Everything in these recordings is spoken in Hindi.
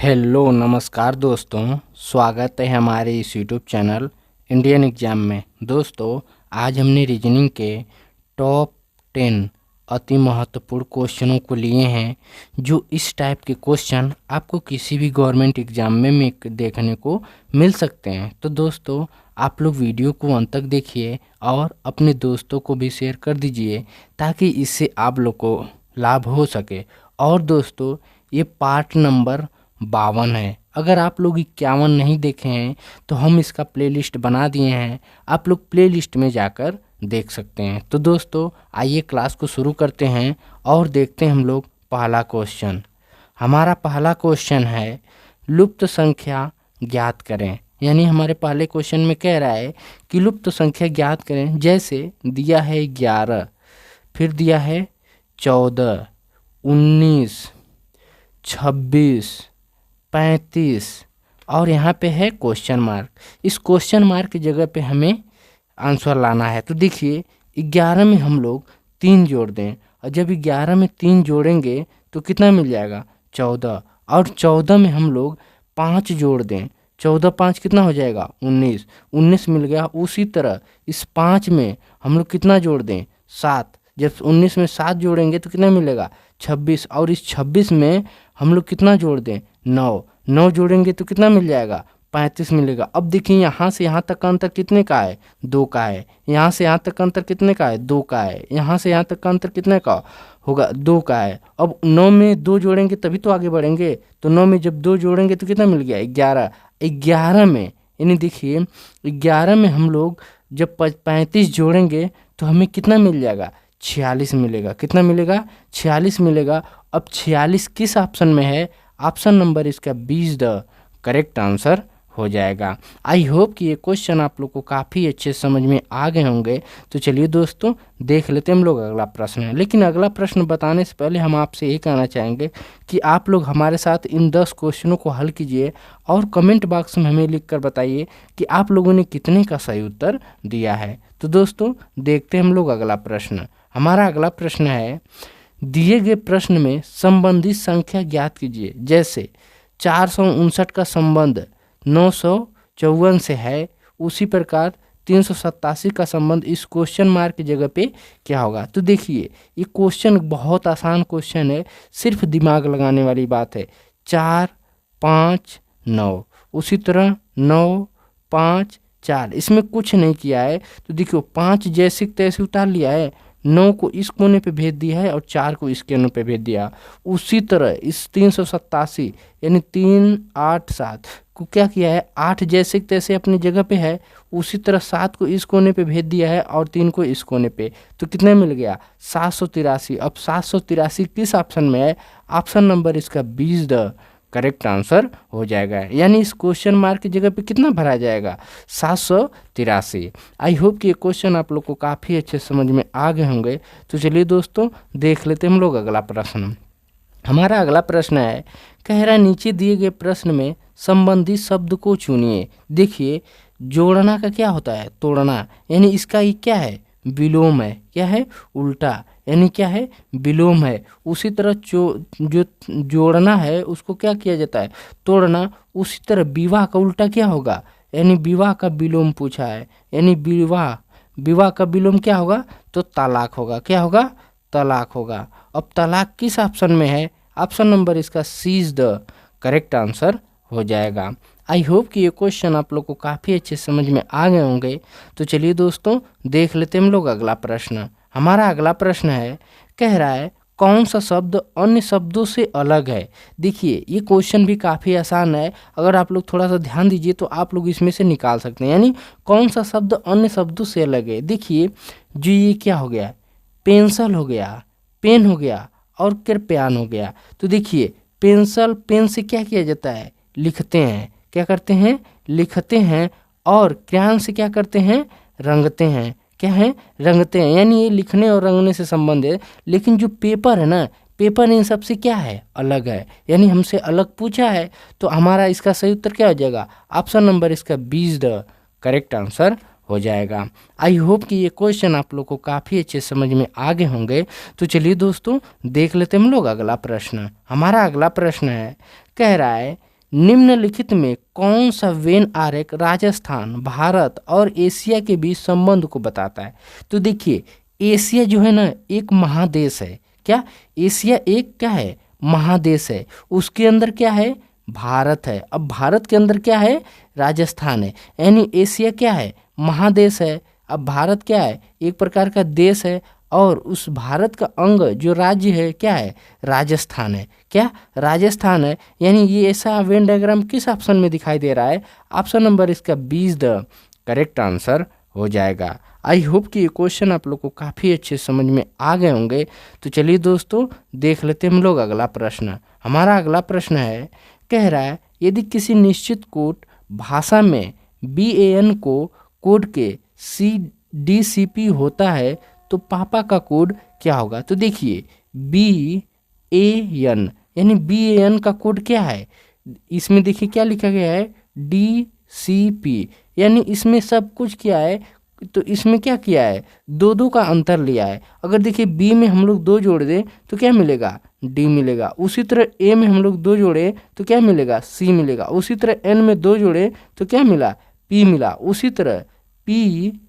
हेलो नमस्कार दोस्तों, स्वागत है हमारे इस यूट्यूब चैनल इंडियन एग्जाम में। दोस्तों, आज हमने रीजनिंग के टॉप 10 अति महत्वपूर्ण क्वेश्चनों को लिए हैं, जो इस टाइप के क्वेश्चन आपको किसी भी गवर्नमेंट एग्जाम में देखने को मिल सकते हैं। तो दोस्तों, आप लोग वीडियो को अंत तक देखिए और अपने दोस्तों को भी शेयर कर दीजिए, ताकि इससे आप लोग को लाभ हो सके। और दोस्तों, ये पार्ट नंबर 52 है। अगर आप लोग 51 नहीं देखे हैं तो हम इसका प्लेलिस्ट बना दिए हैं, आप लोग प्लेलिस्ट में जाकर देख सकते हैं। तो दोस्तों, आइए क्लास को शुरू करते हैं और देखते हैं हम लोग पहला क्वेश्चन। हमारा पहला क्वेश्चन है लुप्त संख्या ज्ञात करें। यानी हमारे पहले क्वेश्चन में कह रहा है कि लुप्त संख्या ज्ञात करें। जैसे दिया है 11, फिर दिया है 14, 19, 26, 35 और यहाँ पे है क्वेश्चन मार्क। इस क्वेश्चन मार्क की जगह पे हमें आंसर लाना है। तो देखिए, 11 में हम लोग 3 जोड़ दें, और जब 11 में 3 जोड़ेंगे तो कितना मिल जाएगा? 14। और 14 में हम लोग 5 जोड़ दें, 14 5 कितना हो जाएगा? 19। 19 मिल गया। उसी तरह इस 5 में हम लोग कितना जोड़ दें? 7। जब 19 में 7 जोड़ेंगे तो कितना मिलेगा? 26। और इस 26 में हम लोग कितना जोड़ दें? 9। 9 जोड़ेंगे तो कितना मिल जाएगा? 35 मिलेगा। अब देखिए, यहाँ से यहाँ तक का अंतर कितने का है? 2 का है। यहाँ से यहाँ तक का अंतर कितने का है? 2 का है। यहाँ से यहाँ तक का अंतर कितने का होगा? 2 का है। अब 9 में 2 जोड़ेंगे तभी तो आगे बढ़ेंगे। तो 9 में जब 2 जोड़ेंगे तो कितना मिल गया? 11। 11 में, यानी देखिए 11 में हम लोग जब 35 जोड़ेंगे तो हमें कितना मिल जाएगा? 46 मिलेगा। कितना मिलेगा? 46 मिलेगा। अब 46 किस ऑप्शन में है? ऑप्शन नंबर इसका 20 द करेक्ट आंसर हो जाएगा। आई होप कि ये क्वेश्चन आप लोग को काफ़ी अच्छे समझ में आ गए होंगे। तो चलिए दोस्तों, देख लेते हैं हम लोग अगला प्रश्न है। लेकिन अगला प्रश्न बताने से पहले हम आपसे ये कहना चाहेंगे कि आप लोग हमारे साथ इन 10 क्वेश्चनों को हल कीजिए और कमेंट बॉक्स में हमें लिख कर बताइए कि आप लोगों ने कितने का सही उत्तर दिया है। तो दोस्तों, देखते हैं हम लोग अगला प्रश्न। हमारा अगला प्रश्न है, दिए गए प्रश्न में संबंधित संख्या ज्ञात कीजिए। जैसे 459 का संबंध 954 से है, उसी प्रकार 387 का संबंध इस क्वेश्चन मार्क की जगह पे क्या होगा? तो देखिए, ये क्वेश्चन बहुत आसान क्वेश्चन है, सिर्फ दिमाग लगाने वाली बात है। 4 5 9, उसी तरह 9 5 4, इसमें कुछ नहीं किया है। तो देखियो, 5 जैसे तैसे उतार लिया है, 9 को इस कोने पे भेज दिया है और 4 को इस कोने पे भेज दिया। उसी तरह इस 387 यानी 3 8 7 को क्या किया है? 8 जैसे तैसे अपनी जगह पे है, उसी तरह 7 को इस कोने पे भेज दिया है और 3 को इस कोने पे। तो कितने मिल गया? 783। अब 783 किस ऑप्शन में है? ऑप्शन नंबर इसका 20 द करेक्ट आंसर हो जाएगा। यानी इस क्वेश्चन मार्क की जगह पे कितना भरा जाएगा? 783। आई होप कि ये क्वेश्चन आप लोग को काफ़ी अच्छे समझ में आ गए होंगे। तो चलिए दोस्तों, देख लेते हैं हम लोग अगला प्रश्न। हमारा अगला प्रश्न है, कह रहा है नीचे दिए गए प्रश्न में संबंधित शब्द को चुनिए। देखिए, जोड़ना का क्या होता है? तोड़ना। यानी इसका ये क्या है? विलोम है। क्या है? उल्टा। यानी क्या है? विलोम है। उसी तरह जो जोड़ना है उसको क्या किया जाता है? तोड़ना। उसी तरह विवाह का उल्टा क्या होगा? यानी विवाह का विलोम पूछा है। यानी विवाह का विलोम क्या होगा? तो तलाक होगा। क्या होगा? तलाक होगा। अब तलाक किस ऑप्शन में है? ऑप्शन नंबर इसका सी इज द करेक्ट आंसर हो जाएगा। आई होप कि ये क्वेश्चन आप लोग को काफ़ी अच्छे समझ में आ गए होंगे। तो चलिए दोस्तों, देख लेते हैं हम लोग अगला प्रश्न। हमारा अगला प्रश्न है, कह रहा है कौन सा शब्द अन्य शब्दों से अलग है? देखिए, ये क्वेश्चन भी काफ़ी आसान है। अगर आप लोग थोड़ा सा ध्यान दीजिए तो आप लोग इसमें से निकाल सकते हैं। यानी कौन सा शब्द अन्य शब्दों से अलग है? देखिए, जो ये क्या हो गया? पेंसिल हो गया, पेन हो गया और कृपयान हो गया। तो देखिए, पेंसिल, पेन से क्या किया जाता है? लिखते हैं। क्या करते हैं? लिखते हैं। और क्रेयॉन से क्या करते हैं? रंगते हैं। क्या है? रंगते हैं। यानी ये लिखने और रंगने से संबंध है। लेकिन जो पेपर है ना, पेपर इन सब से क्या है? अलग है। यानी हमसे अलग पूछा है। तो हमारा इसका सही उत्तर क्या हो जाएगा? ऑप्शन नंबर इसका 20 द करेक्ट आंसर हो जाएगा। आई होप कि ये क्वेश्चन आप लोग को काफ़ी अच्छे समझ में आ गए होंगे। तो चलिए दोस्तों, देख लेते हैं हम लोग अगला प्रश्न। हमारा अगला प्रश्न है, कह रहा है निम्नलिखित में कौन सा वेन आरेख राजस्थान, भारत और एशिया के बीच संबंध को बताता है? तो देखिए, एशिया जो है ना एक महादेश है। क्या? एशिया एक क्या है? महादेश है। उसके अंदर क्या है? भारत है। अब भारत के अंदर क्या है? राजस्थान है। यानी एशिया क्या है? महादेश है। अब भारत क्या है? एक प्रकार का देश है। और उस भारत का अंग जो राज्य है क्या है? राजस्थान है। क्या? राजस्थान है। यानी ये ऐसा वेन डायग्राम किस ऑप्शन में दिखाई दे रहा है? ऑप्शन नंबर इसका 20 द करेक्ट आंसर हो जाएगा। आई होप कि ये क्वेश्चन आप लोग को काफ़ी अच्छे समझ में आ गए होंगे। तो चलिए दोस्तों, देख लेते हैं हम लोग अगला प्रश्न। हमारा अगला प्रश्न है, कह रहा है यदि किसी निश्चित कोड भाषा में BAN को कोड के CDCP होता है तो पापा का कोड क्या होगा? तो देखिए, BAN यानी BAN का कोड क्या है? इसमें देखिए क्या लिखा गया है? DCP। यानी इसमें सब कुछ क्या है? तो इसमें क्या किया है? दो का अंतर लिया है। अगर देखिए B में हम लोग 2 जोड़ दें तो क्या मिलेगा? D मिलेगा। उसी तरह A में हम लोग 2 जोड़े तो क्या मिलेगा? C मिलेगा। उसी तरह N में 2 जोड़े तो क्या मिला? P मिला। उसी तरह PA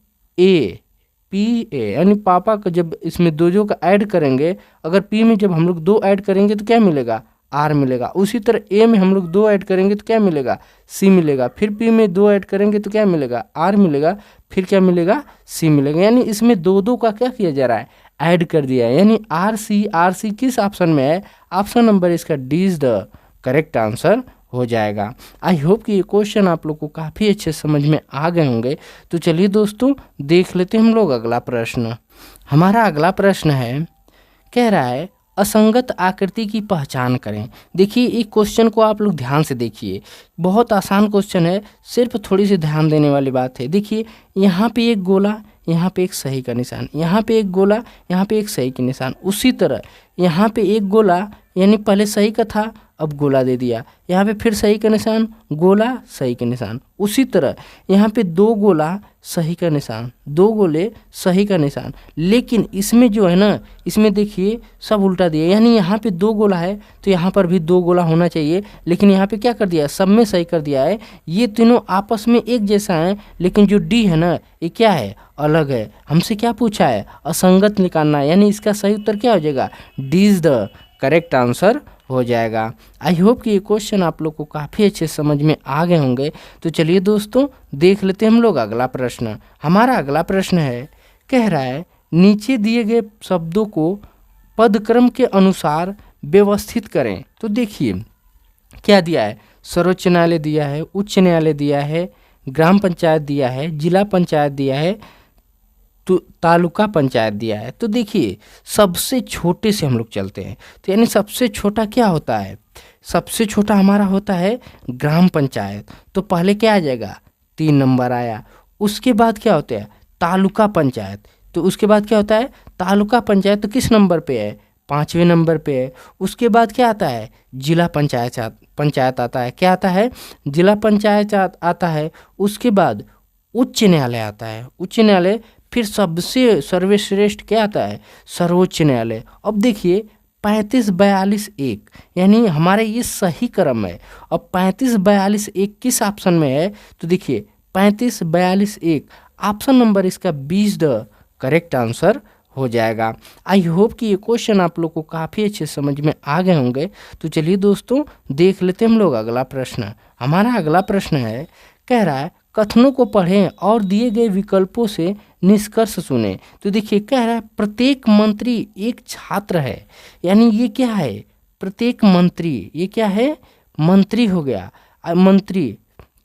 यानी पापा का जब इसमें 2 का ऐड करेंगे, अगर P में जब हम लोग 2 ऐड करेंगे तो क्या मिलेगा? R मिलेगा। उसी तरह A में हम लोग 2 ऐड करेंगे तो क्या मिलेगा? C मिलेगा। फिर P में 2 ऐड करेंगे तो क्या मिलेगा? R मिलेगा। फिर क्या मिलेगा? C मिलेगा। यानी इसमें 2 का क्या किया जा रहा है? ऐड कर दिया है। यानी RC किस ऑप्शन में है? ऑप्शन नंबर इसका D is the correct answer हो जाएगा। आई होप कि ये क्वेश्चन आप लोग को काफ़ी अच्छे समझ में आ गए होंगे। तो चलिए दोस्तों, देख लेते हैं हम लोग अगला प्रश्न। हमारा अगला प्रश्न है, कह रहा है असंगत आकृति की पहचान करें। देखिए, एक क्वेश्चन को आप लोग ध्यान से देखिए, बहुत आसान क्वेश्चन है, सिर्फ थोड़ी सी ध्यान देने वाली बात है। देखिए, यहाँ पे एक गोला, यहाँ पे एक सही का निशान, यहाँ पे एक गोला, यहाँ पे एक सही का निशान। उसी तरह यहाँ पे एक गोला, यानी पहले सही का था, अब गोला दे दिया। यहाँ पे फिर सही का निशान, गोला, सही का निशान। उसी तरह यहाँ पे 2 गोला, सही का निशान, 2 गोले, सही का निशान। लेकिन इसमें जो है ना, इसमें देखिए सब उल्टा दिया। यानी यहाँ पे 2 गोला है तो यहाँ पर भी 2 गोला होना चाहिए, लेकिन यहाँ पे क्या कर दिया? सब में सही कर दिया है। ये तीनों आपस में एक जैसा है, लेकिन जो D है ना, ये क्या है? अलग है। हमसे क्या पूछा है? असंगत निकालना है। यानी इसका सही उत्तर क्या हो जाएगा? D is the correct answer हो जाएगा। आई होप कि ये क्वेश्चन आप लोग को काफ़ी अच्छे समझ में आ गए होंगे। तो चलिए दोस्तों, देख लेते हैं हम लोग अगला प्रश्न। हमारा अगला प्रश्न है, कह रहा है नीचे दिए गए शब्दों को पदक्रम के अनुसार व्यवस्थित करें। तो देखिए क्या दिया है? सर्वोच्च न्यायालय दिया है, उच्च न्यायालय दिया है, ग्राम पंचायत दिया है, जिला पंचायत दिया है, तो तालुका पंचायत दिया है। तो देखिए, सबसे छोटे से हम लोग चलते हैं। तो यानी सबसे छोटा क्या होता है? सबसे छोटा हमारा होता है ग्राम पंचायत। तो पहले क्या आ जाएगा? 3 नंबर आया। उसके बाद क्या होता है? तालुका पंचायत। तो उसके बाद क्या होता है? तालुका पंचायत। तो किस नंबर पे है? 5वें नंबर पे है। उसके बाद क्या आता है? जिला पंचायत आता है। क्या आता है? जिला पंचायत आता है। उसके बाद उच्च न्यायालय आता है। उच्च न्यायालय, फिर सबसे सर्वश्रेष्ठ क्या आता है? सर्वोच्च न्यायालय। अब देखिए 35, 42, 1, यानी हमारे ये सही क्रम है। अब 35, 42, 1 किस ऑप्शन में है? तो देखिए 35, 42, 1 ऑप्शन नंबर इसका 20 द करेक्ट आंसर हो जाएगा। आई होप कि ये क्वेश्चन आप लोग को काफ़ी अच्छे समझ में आ गए होंगे। तो चलिए दोस्तों, देख लेते हैं हम लोग अगला प्रश्न। हमारा अगला प्रश्न है, कह रहा है कथनों को पढ़ें और दिए गए विकल्पों से निष्कर्ष सुने। तो देखिए कह रहा है प्रत्येक मंत्री एक छात्र है। यानी ये क्या है? प्रत्येक मंत्री, ये क्या है? मंत्री हो गया। मंत्री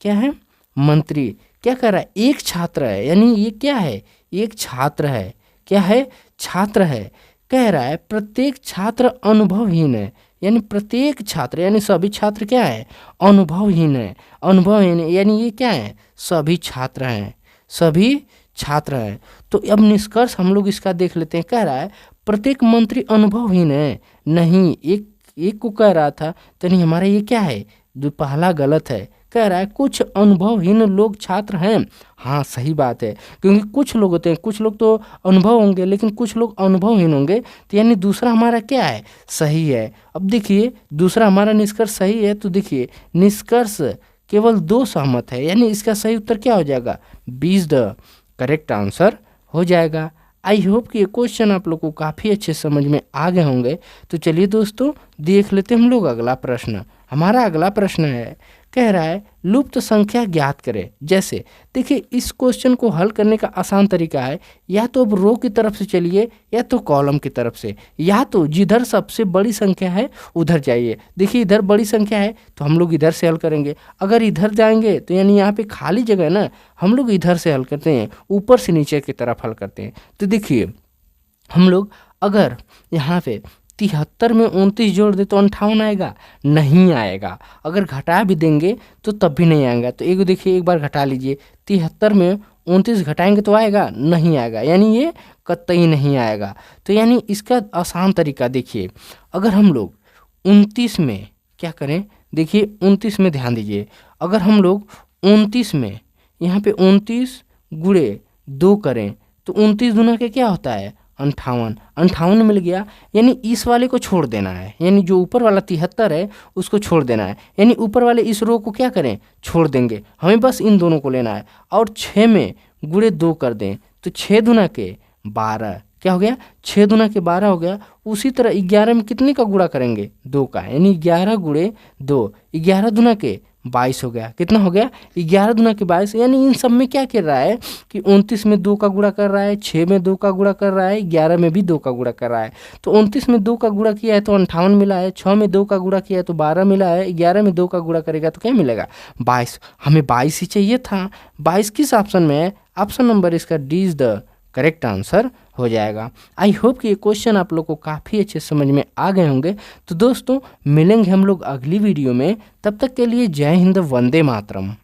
क्या है? मंत्री। क्या कर रहा है? एक छात्र है। यानी ये क्या है? एक छात्र है। क्या है? छात्र है। कह रहा है प्रत्येक छात्र अनुभवहीन है। यानी प्रत्येक छात्र, यानी सभी छात्र क्या है? अनुभवहीन है। अनुभवहीन यानी ये क्या है? सभी छात्र हैं। सभी छात्र हैं। तो अब निष्कर्ष हम लोग इसका देख लेते हैं। कह रहा है प्रत्येक मंत्री अनुभवहीन है। नहीं, एक को कह रहा था, तो नहीं, हमारा ये क्या है? जो पहला गलत है। कह रहा है कुछ अनुभवहीन लोग छात्र हैं। हाँ सही बात है, क्योंकि कुछ लोग होते हैं, कुछ लोग तो अनुभव होंगे लेकिन कुछ लोग अनुभवहीन होंगे, तो यानी दूसरा हमारा क्या है, सही है। अब देखिए दूसरा हमारा निष्कर्ष सही है, तो देखिए निष्कर्ष केवल 2 सहमत है, यानी इसका सही उत्तर क्या हो जाएगा, 20 द करेक्ट आंसर हो जाएगा। आई होप कि ये क्वेश्चन आप लोग को काफ़ी अच्छे समझ में आ गए होंगे। तो चलिए दोस्तों देख लेते हैं हम लोग अगला प्रश्न। हमारा अगला प्रश्न है, कह रहा है लुप्त संख्या ज्ञात करें। जैसे देखिए इस क्वेश्चन को हल करने का आसान तरीका है, या तो अब रो की तरफ से चलिए या तो कॉलम की तरफ से, या तो जिधर सबसे बड़ी संख्या है उधर जाइए। देखिए इधर बड़ी संख्या है तो हम लोग इधर से हल करेंगे, अगर इधर जाएंगे तो यानी यहाँ पे खाली जगह है ना, हम लोग इधर से हल करते हैं, ऊपर से नीचे की तरफ हल करते हैं। तो देखिए हम लोग अगर यहाँ पे 73 में 29 जोड़ दे तो 58 आएगा, नहीं आएगा। अगर घटा भी देंगे तो तब भी नहीं आएगा। तो एक देखिए एक बार घटा लीजिए, 73 में 29 घटाएंगे तो आएगा, नहीं आएगा, यानी ये कतई नहीं आएगा। तो यानी इसका आसान तरीका देखिए, अगर हम लोग 29 में क्या करें, देखिए 29 में ध्यान दीजिए, अगर हम लोग 29 में यहाँ पे 29 गुणे 2 करें तो 29 दूना के क्या होता है, 58। 58 मिल गया, यानी इस वाले को छोड़ देना है, यानी जो ऊपर वाला 73 है उसको छोड़ देना है, यानी ऊपर वाले इस रो को क्या करें, छोड़ देंगे, हमें बस इन दोनों को लेना है। और 6 में गुणे 2 कर दें तो 6 दूना के 12, क्या हो गया, 6 दूना के 12 हो गया। उसी तरह 11 में कितने का गुणा करेंगे, 2 का, यानी 11 गुणे 2, 11 दूना के 22 हो गया। कितना हो गया, 11 दूना के 22। यानी इन सब में क्या कर रहा है कि 29 में 2 का गुणा कर रहा है, 6 में 2 का गुणा कर रहा है, 11 में भी 2 का गुणा कर रहा है। तो 29 में 2 का गुणा किया है तो 58 मिला है, 6 में 2 का गुणा किया है तो 12 मिला है, 11 में 2 का गुणा करेगा तो क्या मिलेगा, 22। हमें 22 ही चाहिए था। 22 किस ऑप्शन में है, ऑप्शन नंबर इसका D is the correct answer हो जाएगा। आई होप कि ये क्वेश्चन आप लोग को काफ़ी अच्छे समझ में आ गए होंगे। तो दोस्तों मिलेंगे हम लोग अगली वीडियो में, तब तक के लिए जय हिंद, वंदे मातरम।